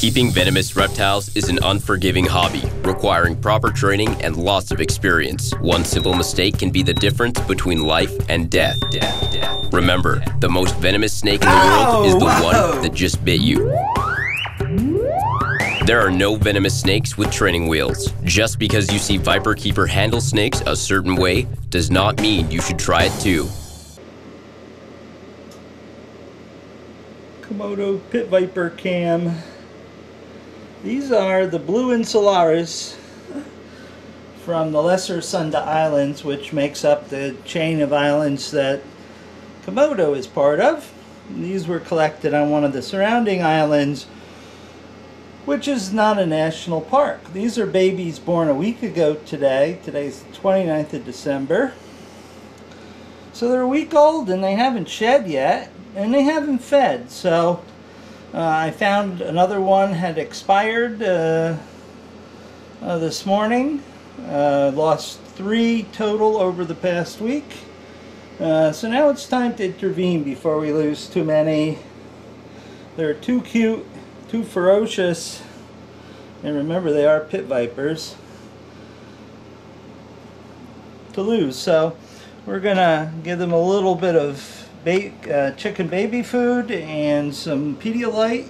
Keeping venomous reptiles is an unforgiving hobby, requiring proper training and lots of experience. One simple mistake can be the difference between life and death. Remember, the most venomous snake in the world is the one that just bit you. There are no venomous snakes with training wheels. Just because you see viperkeeper handle snakes a certain way does not mean you should try it too. Komodo pit viper cam. These are the blue insularis from the Lesser Sunda Islands, which makes up the chain of islands that Komodo is part of. And these were collected on one of the surrounding islands, which is not a national park. These are babies born a week ago today. Today's the 29th of December. So they're a week old and they haven't shed yet and they haven't fed. So I found another one had expired this morning. Lost 3 total over the past week. So now it's time to intervene before we lose too many. They're too cute, too ferocious, and remember they are pit vipers, to lose. So we're gonna give them a little bit of chicken baby food and some Pedialyte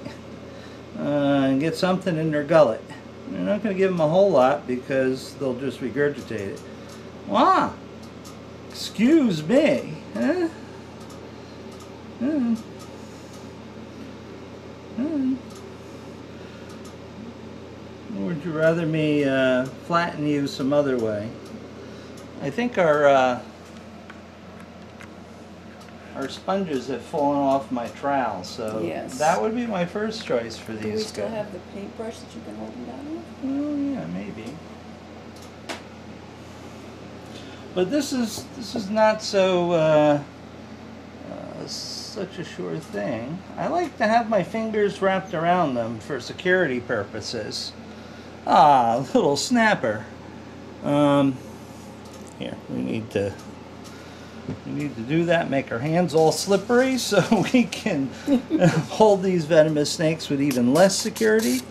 and get something in their gullet. We're not going to give them a whole lot because they'll just regurgitate it. Wow! Excuse me. Huh? Or would you rather me flatten you some other way? I think our sponges have fallen off my trowel, so yes, that would be my first choice for these. Do we still have the paintbrush that you can hold them down with? Well, yeah, maybe. But this is not so such a sure thing. I like to have my fingers wrapped around them for security purposes. Ah, little snapper. Here, we need to do that, make our hands all slippery so we can hold these venomous snakes with even less security.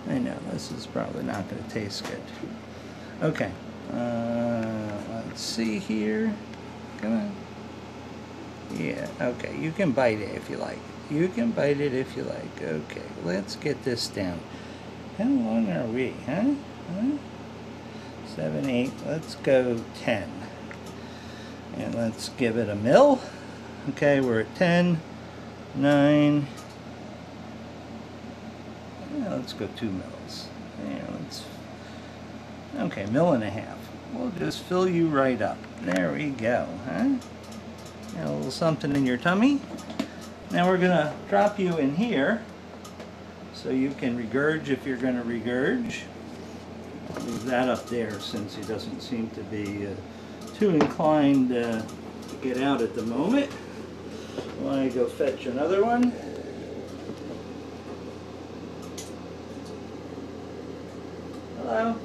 I know, this is probably not going to taste good. Okay, let's see here. Come on. Yeah, okay, you can bite it if you like. You can bite it if you like. Okay, let's get this down. How long are we, huh? 7, 8, let's go 10. And let's give it a mill. Okay, we're at 10, 9. Yeah, let's go 2 mils. Yeah, okay, 1.5 mils. We'll just fill you right up. There we go, huh? Got a little something in your tummy. Now we're gonna drop you in here so you can regurge if you're gonna regurge. I'll leave that up there since he doesn't seem to be too inclined to get out at the moment. While I go fetch another one. Hello.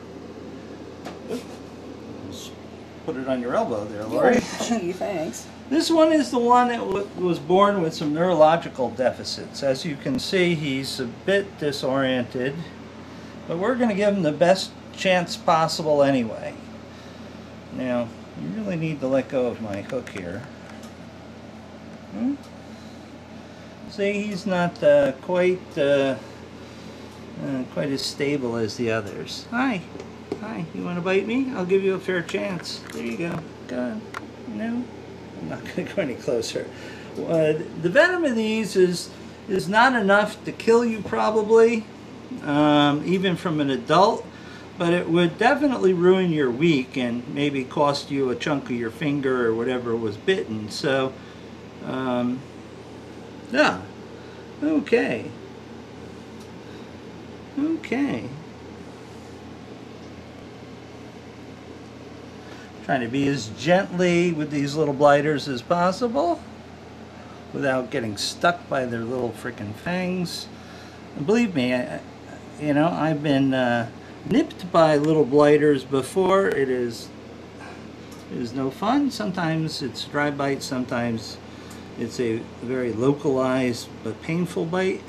Oops. Put it on your elbow there, Lori. Gee, thanks. This one is the one that was born with some neurological deficits. As you can see, he's a bit disoriented, but we're going to give him the best chance possible anyway. Now, you really need to let go of my hook here. See, he's not quite as stable as the others. Hi, you want to bite me? I'll give you a fair chance. There you go. Go on. No, I'm not going to go any closer. The venom of these is not enough to kill you probably, even from an adult. But it would definitely ruin your week and maybe cost you a chunk of your finger or whatever was bitten. So, yeah. Okay. Okay. Trying to be as gently with these little blighters as possible without getting stuck by their little freaking fangs. And believe me, I've been nipped by little blighters before. It is no fun. Sometimes it's a dry bite, sometimes it's a very localized but painful bite.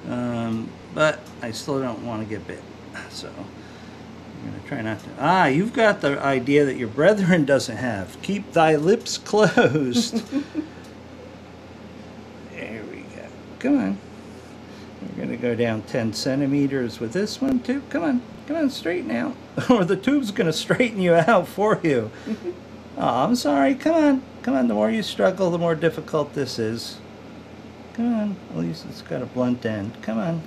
But I still don't want to get bit. So I'm going to try not to. Ah, you've got the idea that your brethren doesn't have. Keep thy lips closed. There we go. Come on. We're going to go down 10 centimeters with this one too. Come on, straighten out. Or the tube's going to straighten you out for you. Oh, I'm sorry. Come on. The more you struggle, the more difficult this is. Come on. At least it's got a blunt end. Come on.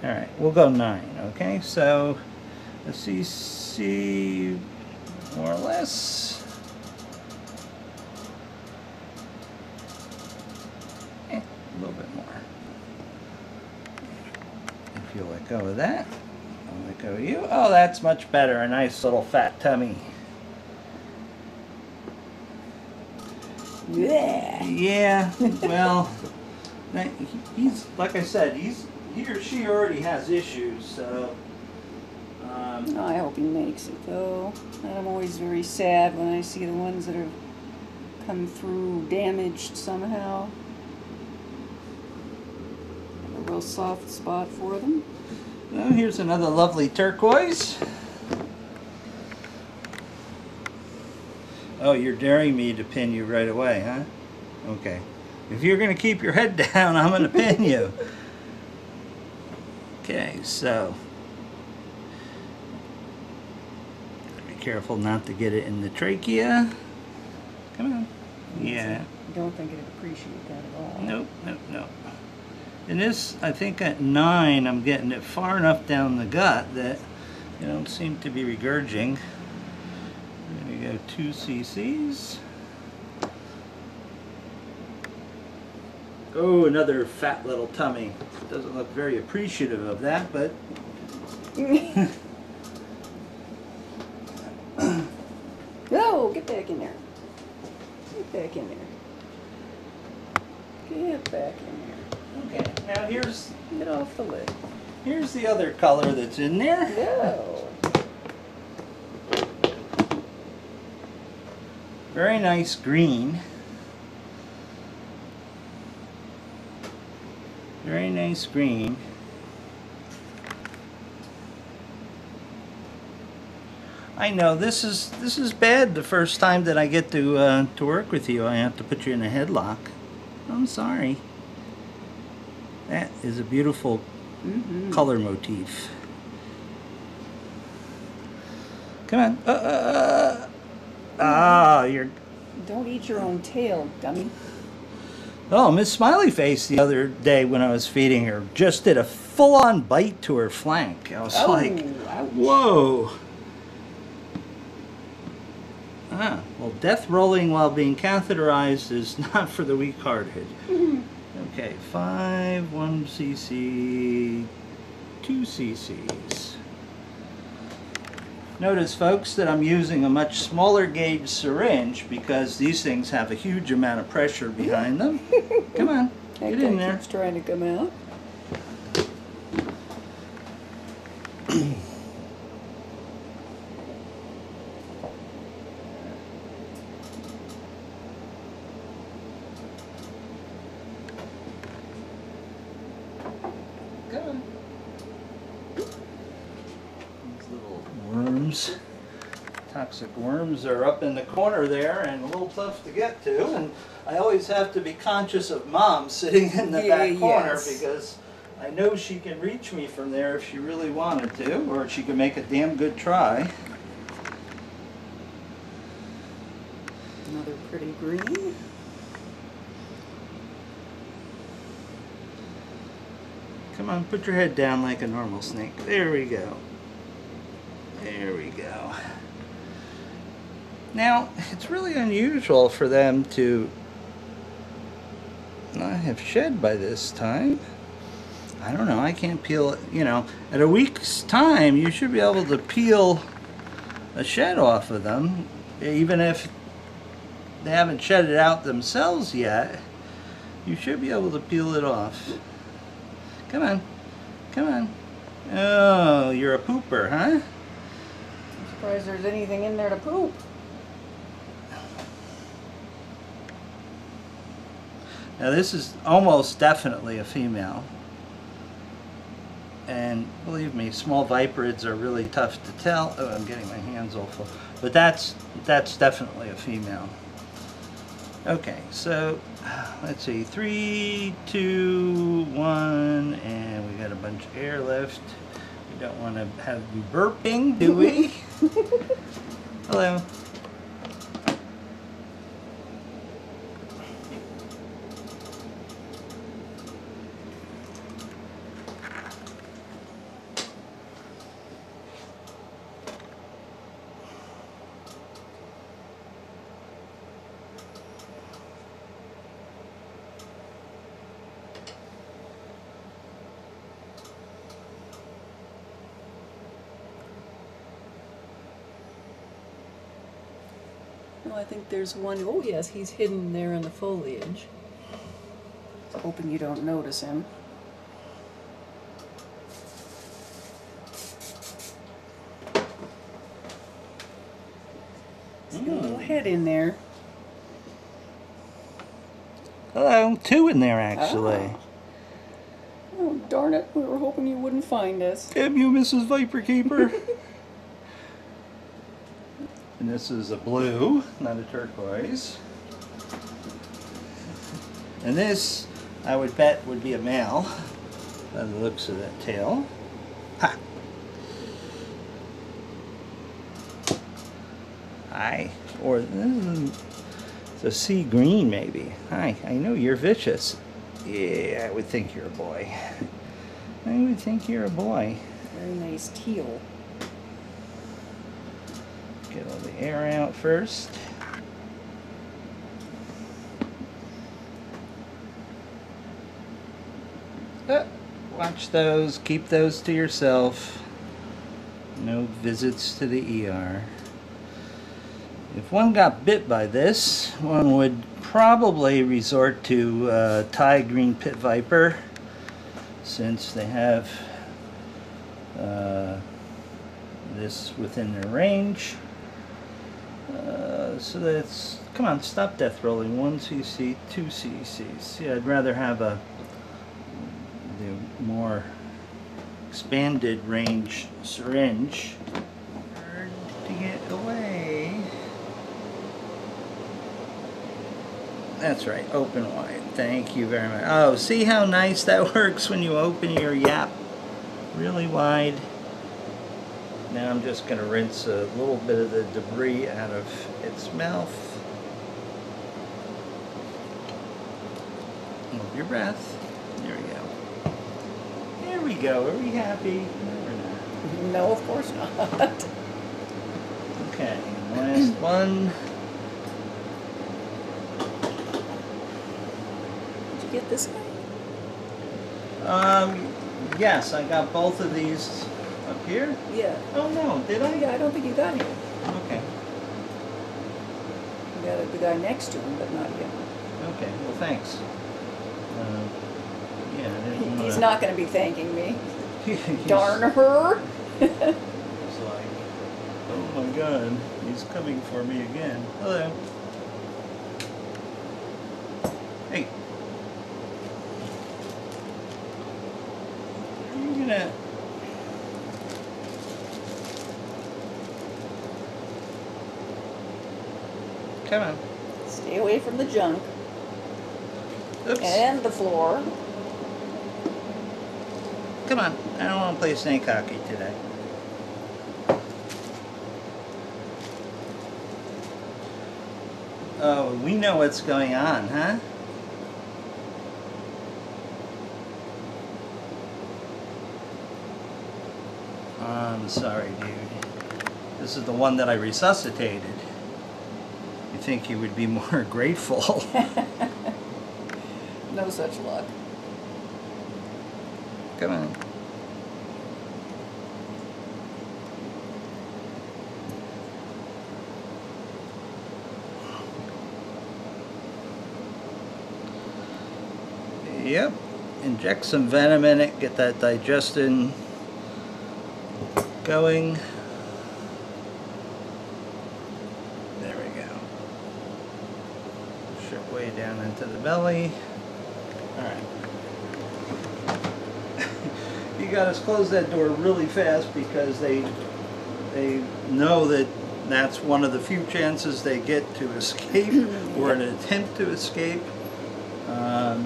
All right, we'll go 9. Okay, so let's see, more or less. A little bit more. If you'll let go of that, I'll let go of you. Oh, that's much better. A nice little fat tummy. Yeah. Well, he's like I said. He or she already has issues. So. I hope he makes it though. I'm always very sad when I see the ones that have come through damaged somehow. I have a real soft spot for them. Well, here's another lovely turquoise. Oh, you're daring me to pin you right away, huh? Okay. If you're going to keep your head down, I'm going to pin you. Okay, so be careful not to get it in the trachea. Come on. Yeah. I don't think it'd appreciate that at all. Nope. And this, I think at 9, I'm getting it far enough down the gut that you don't seem to be regurging. We're going to go 2 cc's. Oh, another fat little tummy. Doesn't look very appreciative of that, but... No, get back in there. Get back in there. Get back in there. Okay, now here's... Get off the lid. Here's the other color that's in there. No. Very nice green. Very nice green. I know this is bad. The first time that I get to work with you, I have to put you in a headlock. I'm sorry. That is a beautiful color motif. Come on. Ah, you're... Don't eat your own tail, dummy. Oh, Miss Smiley Face the other day when I was feeding her just did a full-on bite to her flank. I was like, ouch. whoa. Ah, well, death rolling while being catheterized is not for the weak-hearted. Okay, 5, 1 cc, 2 cc's. Notice, folks, that I'm using a much smaller gauge syringe because these things have a huge amount of pressure behind them. Come on, get in there. Keeps trying to come out. Come on. Worms. Toxic worms are up in the corner there and a little tough to get to, and I always have to be conscious of Mom sitting in the back corner because I know she can reach me from there if she really wanted to, or she could make a damn good try. Another pretty green. Come on, put your head down like a normal snake. There we go. There we go. Now, it's really unusual for them to not have shed by this time. I don't know, I can't peel it. You know, at a week's time, you should be able to peel a shed off of them, even if they haven't shed it out themselves yet. You should be able to peel it off. Come on, come on. Oh, you're a pooper, huh? I'm surprised there's anything in there to poop. Now this is almost definitely a female. And believe me, small viperids are really tough to tell. Oh, I'm getting my hands all full. But that's definitely a female. Okay, so let's see, 3, 2, 1, and we got a bunch of air left. We don't want to have you burping, do we? Hello. Well, I think there's one. Oh, yes, he's hidden there in the foliage. Hoping you don't notice him. He's got a little head in there. Hello, 2 in there actually. Oh, darn it. We were hoping you wouldn't find us. Damn you, Mrs. Viperkeeper. And this is a blue, not a turquoise. And this, I would bet, would be a male by the looks of that tail. Ha! Hi. Or it's a sea green, maybe. Hi, I know you're vicious. Yeah, I would think you're a boy. I would think you're a boy. Very nice teal. Get all the air out first. Watch those. Keep those to yourself. No visits to the ER. If one got bit by this, one would probably resort to Thai green pit viper, since they have this within their range. So that's, come on, stop death rolling. 1 cc, 2 cc's. Yeah, I'd rather have the more expanded range syringe. Hard to get away. That's right, open wide. Thank you very much. Oh, see how nice that works when you open your yap really wide. Now I'm just going to rinse a little bit of the debris out of its mouth. Hold your breath. There we go. There we go. Are we happy? No, we're not. No, of course not. Okay, last one. Did you get this guy? Yes, I got both of these up here. Yeah. Oh no, did I? Yeah, I don't think you got him. Okay. You got the guy next to him, but not him. Okay, well thanks. Yeah, I didn't He's wanna... not going to be thanking me. He's- Darn her. It's like, oh my god, he's coming for me again. Hello. Hey. Are you gonna... Come on. Stay away from the junk. Oops. And the floor. Come on. I don't want to play snake hockey today. Oh, we know what's going on, huh? I'm sorry, dude. This is the one that I resuscitated. You think he would be more grateful. No such luck. Come on. Yep. Inject some venom in it, get that digestion going. There we go. Push it way down into the belly. Alright. You gotta close that door really fast because they know that that's one of the few chances they get to escape or an attempt to escape. I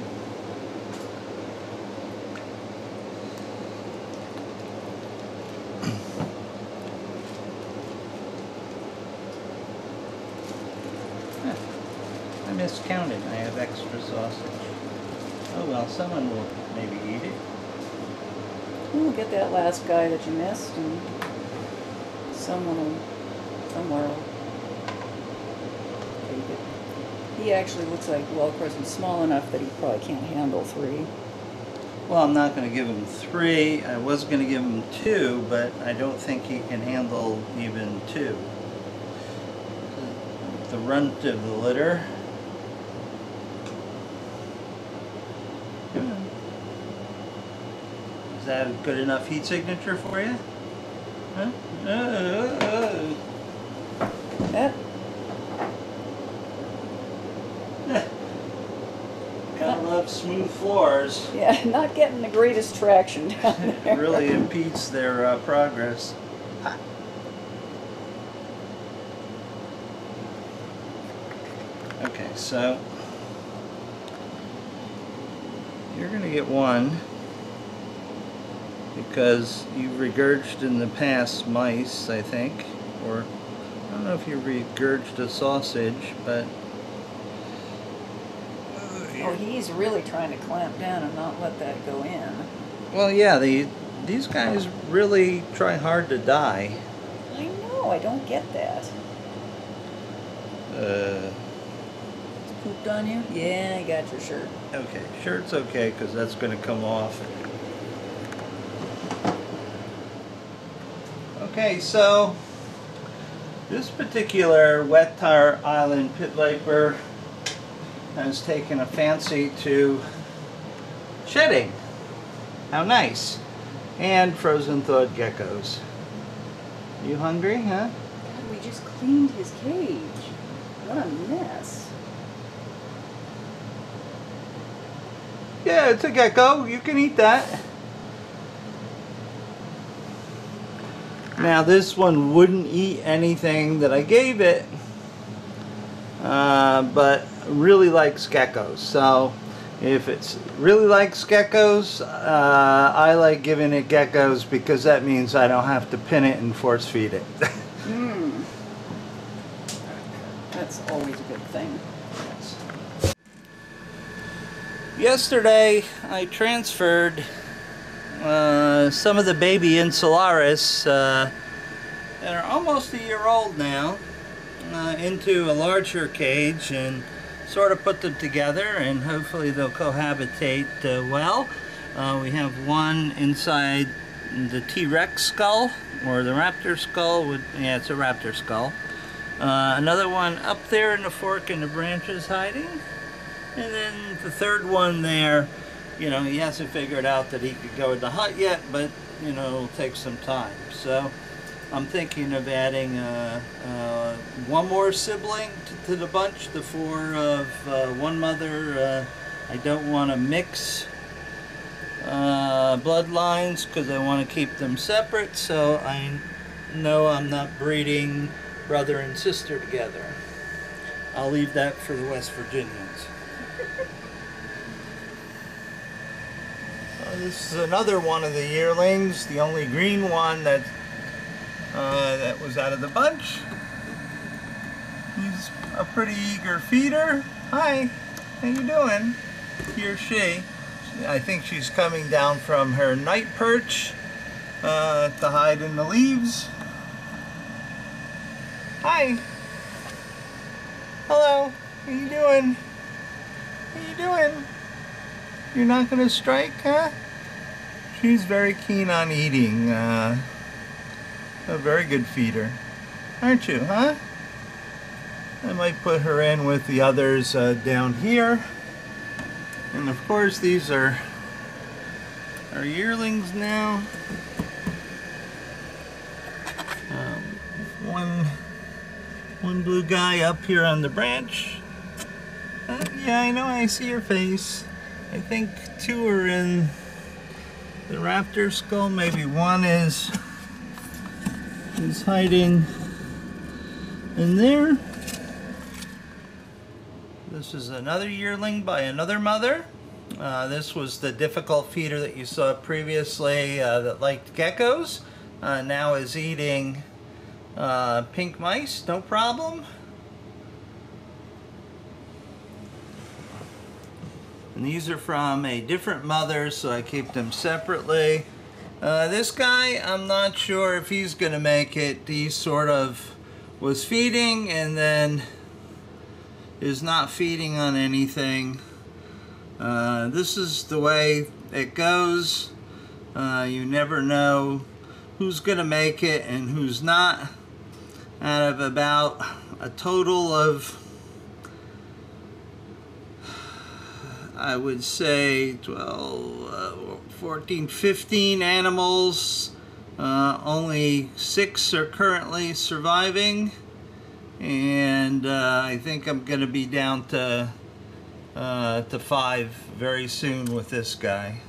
miscounted. I have extra sausage. Oh well, someone will maybe eat it. We'll get that last guy that you missed, and someone will, somewhere will take it. He actually looks like, well, of course, he's small enough that he probably can't handle 3. Well, I'm not going to give him 3. I was going to give him 2, but I don't think he can handle even 2. The runt of the litter. Is that a good enough heat signature for you? Huh? Gotta love smooth floors. Yeah, not getting the greatest traction down there. It really impedes their progress. Ha. Okay, so you're gonna get 1. Because you've regurged in the past mice, I think, or I don't know if you regurged a sausage, but oh, he's really trying to clamp down and not let that go in. well, yeah, these guys really try hard to die. I know, I don't get that. It's pooped on you? Yeah, I got your shirt. Okay, shirt's okay because that's going to come off. Okay, so this particular wet tar island pit viper has taken a fancy to shedding. How nice. And frozen thawed geckos. You hungry, huh? God, we just cleaned his cage. What a mess. Yeah, it's a gecko. You can eat that. Now this one wouldn't eat anything that I gave it, but really likes geckos. So if it really likes geckos, I like giving it geckos because that means I don't have to pin it and force feed it. That's always a good thing. Yesterday I transferred some of the baby insularis that are almost a year old now into a larger cage and sort of put them together, and hopefully they'll cohabitate well. We have one inside the T-Rex skull, or the raptor skull. Yeah, it's a raptor skull. Another one up there in the fork in the branches hiding, and then the third one there. You know, he hasn't figured out that he could go in the hut yet, but, you know, it'll take some time. So I'm thinking of adding one more sibling to the bunch, the 4 of one mother. I don't want to mix bloodlines because I want to keep them separate, so I know I'm not breeding brother and sister together. I'll leave that for the West Virginians. This is another one of the yearlings, the only green one that was out of the bunch. He's a pretty eager feeder. Hi, how you doing? He or she. I think she's coming down from her night perch to hide in the leaves. Hi. Hello. How you doing? How you doing? You're not gonna strike, huh? She's very keen on eating. A very good feeder, aren't you, huh? I might put her in with the others down here. And of course these are our yearlings now. One blue guy up here on the branch. Yeah, I know, I see your face. I think 2 are in the raptor skull. Maybe 1 is hiding in there. This is another yearling by another mother. This was the difficult feeder that you saw previously that liked geckos. Now is eating pink mice, no problem. And these are from a different mother, so I keep them separately. This guy, I'm not sure if he's gonna make it. He sort of was feeding and then is not feeding on anything. This is the way it goes. You never know who's gonna make it and who's not. Out of about a total of, I would say 12, 14, 15 animals. Only 6 are currently surviving, and I think I'm going to be down to 5 very soon with this guy.